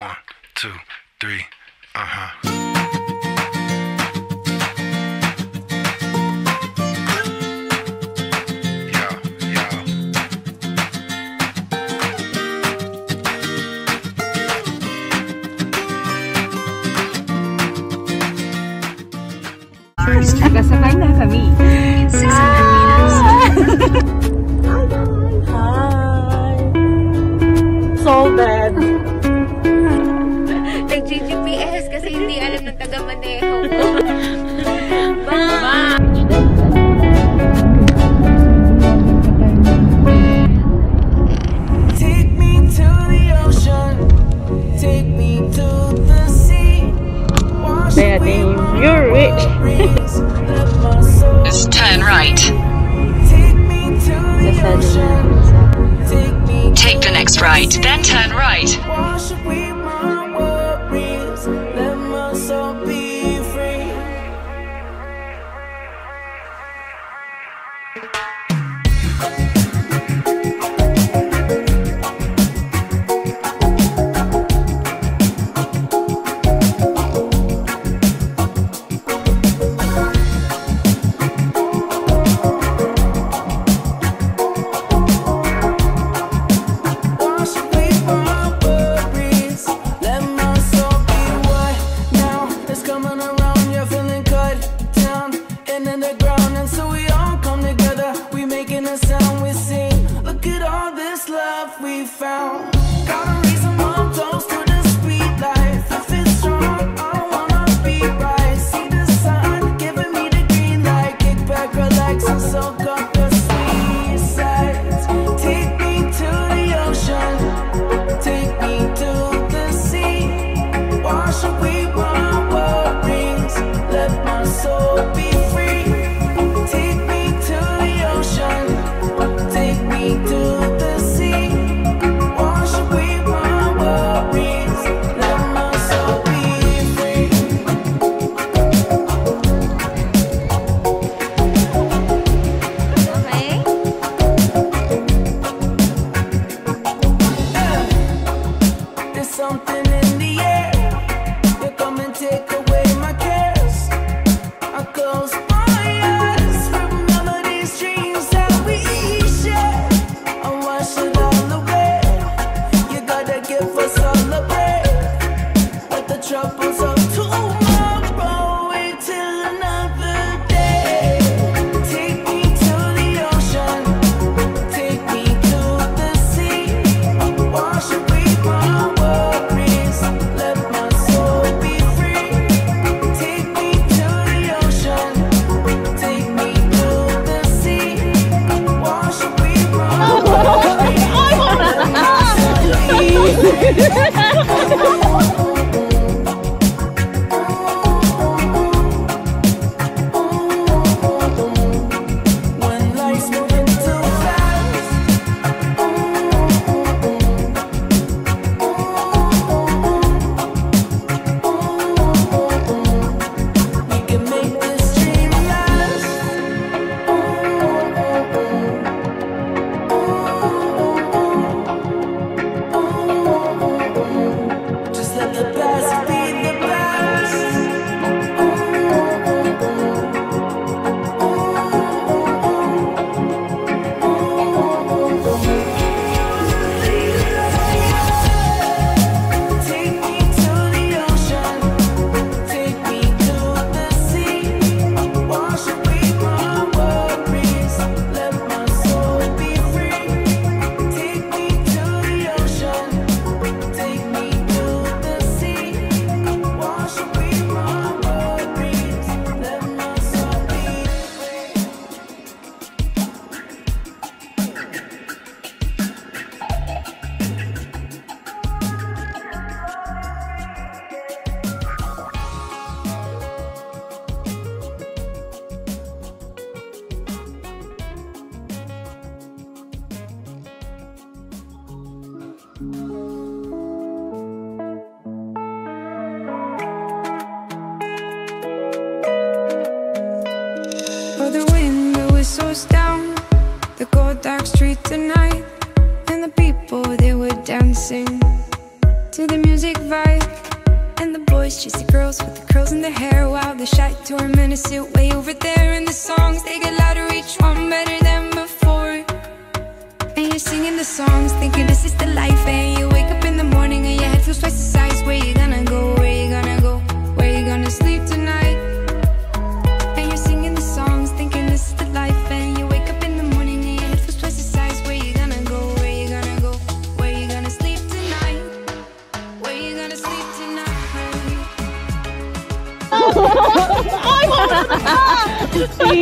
1, 2, 3, Nakasakay na kami sa Hi! So bad! Nag-GPS kasi hindi alam ng taga-maneho ko. Bye! Take me to the ocean, take me to the sea. Daddy, you're rich! Just turn right. Take me to the ocean, take me Take the next right, then turn right. wash away my worries, let my soul be free. Wash away my worries, let my soul be white. Now it's coming around, you're feeling cut down and in the ground, and so we all come together. We making a sound, we sing. Look at all this love we found. Got a reason why I'm close to the sweet life. If it's strong, I wanna be right. See the sun giving me the green light. Kick back, relax, and soak up the sweet sights. Take me to the ocean, take me to the sea. Wash away my worries, let my soul be free. Take me to the ocean, take me to the sea. Wash away my worries, let my soul be free. Okay? There's something in the air. You come and take away my cares. I close my eyes, remember these dreams that we share. I wash it all away. You gotta give us all a break. Let the troubles of tomorrow wait till another day. Take me to the ocean, take me to the sea. Wash away my worries, let my soul be free. Take me to the ocean, take me to the sea. Wash away my worries, let my soul be free. When life's moving too fast, we can make this dream last. Just let the past be the past. Take me to the ocean, take me to the sea. Wash away my worries, let my soul be free. Take me to the ocean, take me to the sea. Wash away my worries, let my soul be free. Oh, the window whistles down the cold dark street tonight, and the people they were dancing to to the music vibe. And the boys chase the girls with the curls in their hair, while the shy tormentors sit way over there. And the songs, they get louder, each one better than before. And you're singing the songs, thinking this is the life. And you wake up in the morning and your head feels twice the size. Where you gonna go, where you gonna go, where you gonna sleep tonight? And you're singing the songs, thinking this is the life. And you wake up in the morning and your head feels twice the size. Where you gonna go, where you gonna go, where you gonna sleep tonight? Where you gonna sleep tonight? Ay,